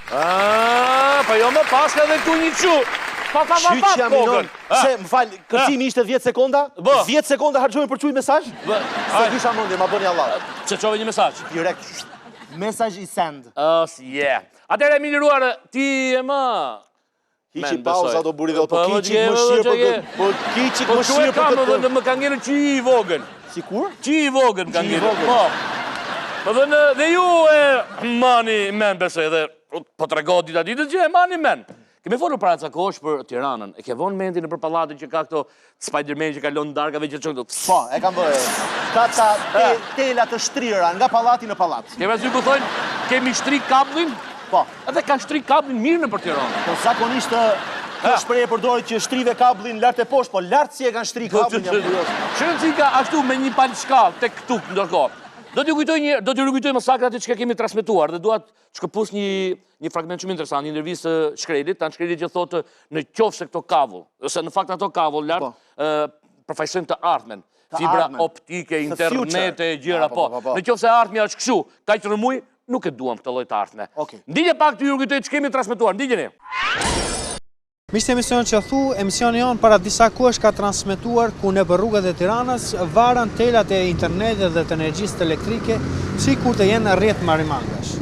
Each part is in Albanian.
Pa jo më paska dhe këtu një qu. Qyqja minon, se më falë, kërcimi ishte 10 sekonda? 10 sekonda hargjojnë për quj mesazh? Se kisha mundje, ma bëni Allah. Që qove një mesazh? Direkt. Mesazh i send. Atere, miliruar, ti e më... Hiqi pauza do buri dhe po kiqik më shirë për këtë. Po kiqik më shirë për këtë. Po më ka ngelë qi i vogën. Si kur? Qi i vogën më ka ngelë. Po dhe ju e mani men besoj dhe po të regot dita ditët që e mani men. Kemi folur para ca kosh për Tiranën. E ke vonë mendin në për pallatin që ka këto Spider-Man që kalon darkave që çon. Po, e kam bërë. Ka tela të shtrira nga pallati në pallat. Ke vazhdu ku thonë, kemi shtri kablin? Po. Edhe ka shtri kablin mirë në për Tiranë. Po zakonisht kjo shprehje përdoret që shtrive kablin lart e poshtë, po lart si e kanë shtri kablin jam kurioz. Shënë si ka ashtu me një palë shkallë tek këtu ndërkohë. Do t'ju rikujtoj masakrat që kemi transmetuar dhe duat shkëpus një fragment shumë interesant, një intervistë Shkrelit, tanë Shkrelit që thotë në qofse këto kavull, ose në fakt ato kavull lartë përfaqësojnë të ardhmen, fibra optike, internete, gjëra, po. Në qofse ardhmja është kështu, kaq rëmuj, nuk e duam këtë lloj të ardhme. Ndigje pak t'ju rikujtoj që kemi transmetuar, ndigjeni. Miqtë emision që thu, emisioni jonë para disa kohësh ka transmetuar ku në për rrugët e Tiranës varan telat e internetit dhe të energjisë elektrike, sikur të jenë rrjet marimangash.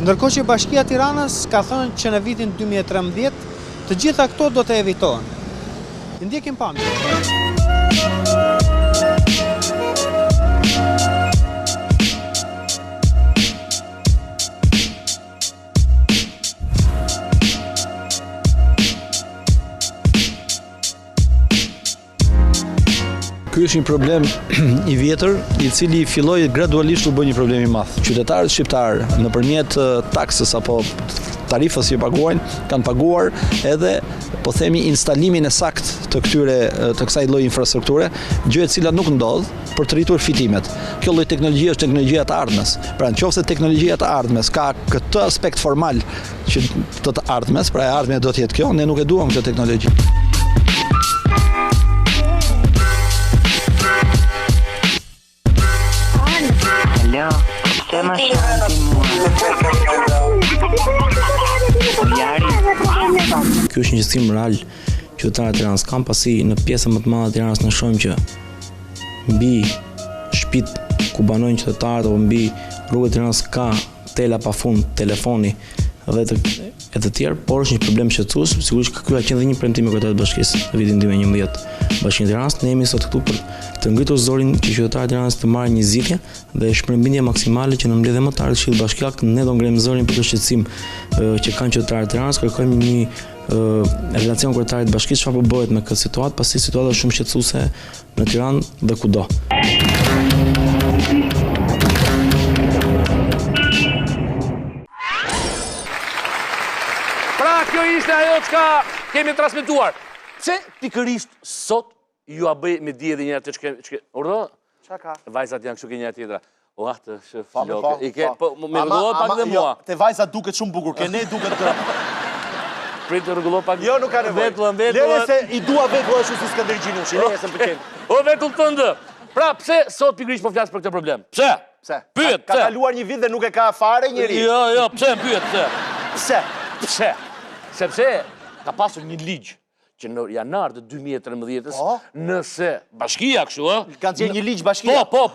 Ndërkohë që Bashkia e Tiranës ka thënë që në vitin 2013 të gjitha këto do të evitohen. Ndjekim pamje. Ky është një problem i vjetër, i cili filloi gradualisht u bë një problem i madh. Qytetarët shqiptarë nëpërmjet taksës apo tarifës që paguajnë, kanë paguar edhe po themi instalimin e saktë të kësaj lloji infrastrukture, gjë e cila nuk ndodh për të rritur fitimet. Kjo lloj teknologjie është teknologjia e ardhmes. Pra nëse teknologjia e ardhmes ka këtë aspekt formal që të ardhmes, pra e ardhmja do të jetë kjo, ne nuk e duam këtë teknologji. Pse më shanti mua? Ky është një qëtësim real qytetarët e Tiranës. Kam pasi në pjesën më të madhe të Tiranës në shohim që mbi shtëpitë ku banojnë qytetarët apo mbi rrugët e Tiranës ka tela pafund, telefoni dhe të tjerë, por është një problem shqetësues, sigurisht ky ka qenë dhe një premtim i Kryetarët të Bashkisë në vitin 2011. Bashkia e Tiranës, ne jemi sot këtu për të ngritur zorin që qytetarët e Tiranës të marrin një zgjidhje dhe shpërmbindje maksimale që në mbledhje më të ardhshme Këshilli Bashkiak ne do ngrem zorin për këtë shqetësim që kanë qytetarët e Tiranës, kërkojmë një relacion Kryetarit të Bashkisë çfarë po bëhet me këtë situatë, pasi situata është shumë shqetësuese në Tiranë dhe kudo. Kjo ishte ajo që kemi transmetuar. Pse pikërisht sot ju a bëj me dje dhe njërë të që urdo? Qa ka? Vajzat janë kështu ke njërë tjetra. O, atë shëf loke. Me rëgullohet pak dhe mua. Te vajzat duket shumë bukur, ke ne duket të... Prit të rëgullohet pak... Jo, nuk ka nevoj. Lene se i dua vetullë shumë si Skënder Gjinushi. Lene se më përqenë. O, vetullë të ndë. Pra, pse sot pikërisht po flasë për këtë problem? Pse? Pyet, pse? Ka kaluar një vit dhe nuk e ka fare njëri. Jo, pse më pyet, pse? Pse? Sepse ka pasur një ligj që në janar të 2013-ës, nëse bashkia kështu, kanë qenë një ligj bashkia? Po,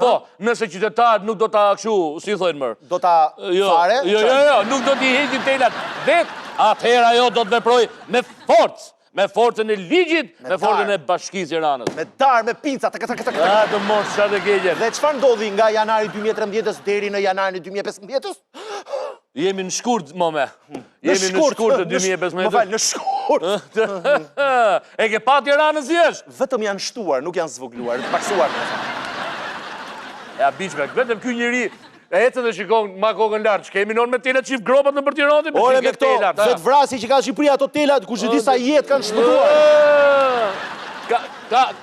nëse qytetarët nuk do ta kështu, si thojnë mërë? Do ta fare? Jo, nuk do t'i heqin telat vet, atëherë ajo do të veproj me forcë, me forcën e ligjit, me forcën e Bashkisë Tiranës. Me darë, me pinca, A, të mos çfarë të keqen. Dhe çfarë ndodhi nga janari 2013-ës deri në janarin e 2015-ës? Jemi në shkurt, mome. Jemi në shkurt të 2015. Më falë, në shkurt. E ke pa Tiranën si është? Vetëm janë shtuar, nuk janë zvogluar, të paksuar. Ja, biqme, vetëm ky njeri, e ecën dhe shikon ma kokën lartë, që kemi non me telat qif gropat në për Tiranë, ore me këto, vetë vrasi që ka Shqipëria ato telat, ku që disa jetë kanë shpëtuar.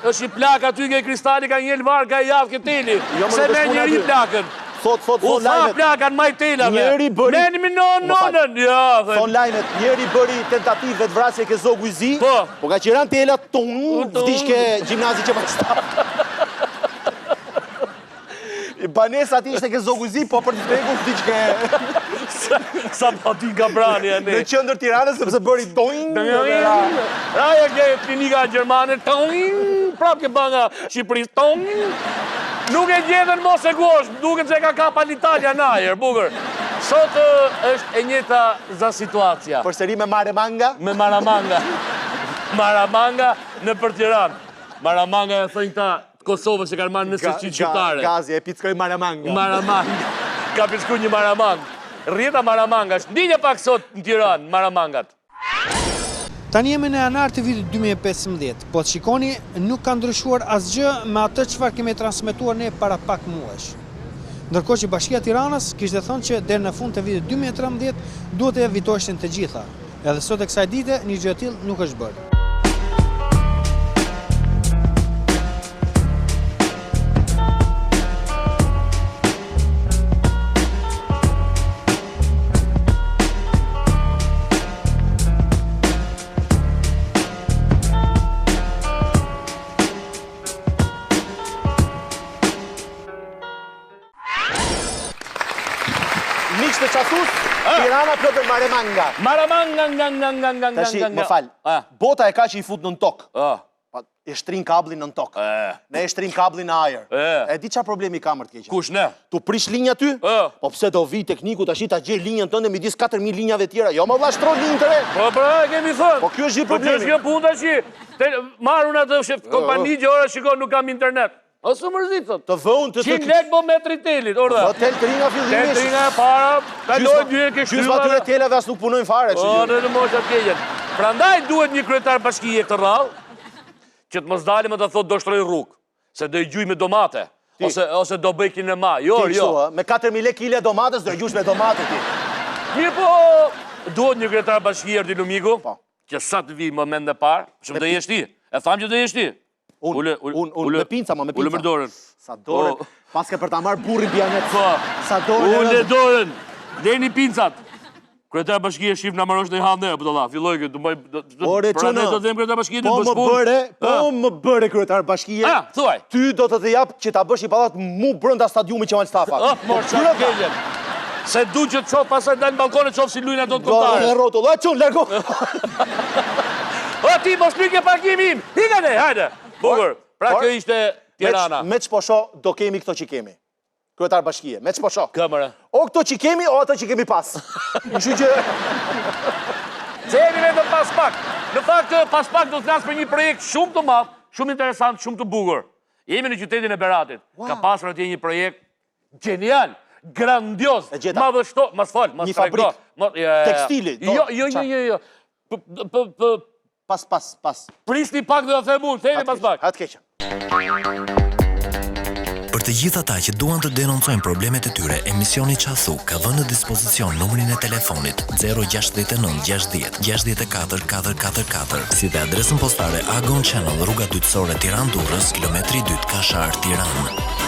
është një plak aty nga kristali, ka një elvar, ka javë këtë teli. Se me njeri plakën. Thon lajmet. Plakan maj telave. Njeri bëri... Meni nonën. Thon lajmet, njeri bëri tentative të vrasje ke zogu i zi, po ka qiran telat, vdishke gjimnazi që paksta. Banesa ati ishte ke zogu i zi, po për të tegu vdishke... Sa patin ka brani e Në qendër Tiranës sepse bëri doing. Raja ke klinika gjermane, prap ke banga Shqipërisë, nuk e gjedhen mos e gosh, duket se ka kapa l'Italia najer, bukur. Sot është e njëjta za situacja. Përsëri me Maramanga. Me Maramanga. Maramanga në për Tiranë. Maramanga e thënë këta Kosovës që kanë marrë nëse shqiptare. Gazi e pickoj Maramanga. Maramanga. Ka pisku një Maramang. Rrjeta Maramanga është. Ndinje pak sot në Tiranë, Maramangat. Tani jemi në janar të vitit 2015, po të shikoni nuk ka ndryshuar asgjë me atë çfarë kemi transmetuar ne para pak muajsh. Ndërkohë që Bashkia e Tiranës kishte thënë që deri në fund të vitit 2013 duhet të evitoheshin të gjitha. Edhe sot e kësaj dite një gjë e tillë nuk është bërë. Miqtë të qasus, Tirana plotën Maramanga. Maramanga. Tashi, më fal. Bota e ka që i fut në tokë. E shtrin kablin në tokë. Ne e shtrin kablin në ajër. E di qa problemi ka mërë të keqe? Kush ne? Tu prish linja ty? Po pse do vi tekniku tash ta gjej linjën tënde midis 4000 linjave tjera. Jo më vlla shtro linjën të re. Po pra, kemi thënë. Po kjo është gjithë problemi. Po kjo është punë tash. Marrun atë shef kompani që ora shikon nuk kam internet. Ose mërzit thot. Të vëun të 100 lek po metri telit, orda. Hotel të ringa fillimisht. Te ringa e para, kaloj dy ke Gjysma atyre televe as nuk punojnë fare, kështu që. Në moshat keqen. Prandaj duhet një kryetar bashkie këtë rrallë, që të mos dalim e të thot do shtroj rrugë, se do i gjuj me domate, ose do bëj kinema. Jo. Me 4000 lek kile domates do i gjush me domate ti. Mirë po, duhet një kryetar bashkie Erdi Lumiku, që sa të vi moment e parë, shumë do jesh ti. E tham që do jesh ti. Unë me pinca, ma me pinca. Ulle më dorën. Sa dorën, paske për ta marrë burrin pjanet. Po. Sa dorën. Ulle dorën. Leni pincat. Kryetar bashkie shif na marrosh në hanë, po dalla, filloj që do bëj Ore çuna. Do të them kryetar bashkie të Po më bëre kryetar bashkie. Thuaj. Ty do të jap që ta bësh i ballat mu brenda stadiumit Qemal Stafa. Mor çfarë gjelën. Se du që të qof pasaj dal në balkone qof si lujnë ato të kontare. Do rrotull, çun largo. O ti mos lyke parkimi im. Higane, hajde. Bukur. Pra kjo ishte Tirana. Me ç'po shoh do kemi këto që kemi. Kryetar bashkie, me ç'po shoh. Këmëre. O këto që kemi, o ato që kemi pas. Kështu që Qeni vetëm pas pak. Në fakt, pas pak do të flas për një projekt shumë të madh, shumë interesant, shumë të bukur. Jemi në qytetin e Beratit. Ka pasur atje një projekt genial, grandioz, madhështor, mas fal, mas një fabrik tekstili. Jo. Pas. Prisni pak dhe do them unë, themi pas pak. Atë keqë. Për të gjithë ata që duan të denoncojnë problemet e tyre, emisioni Qasu ka vënë në dispozicion numrin e telefonit 069 60 64 444, si dhe adresën postare Agon Channel, rruga Dytësore Tiranë Durrës, kilometri 2 Kashar, Tiranë.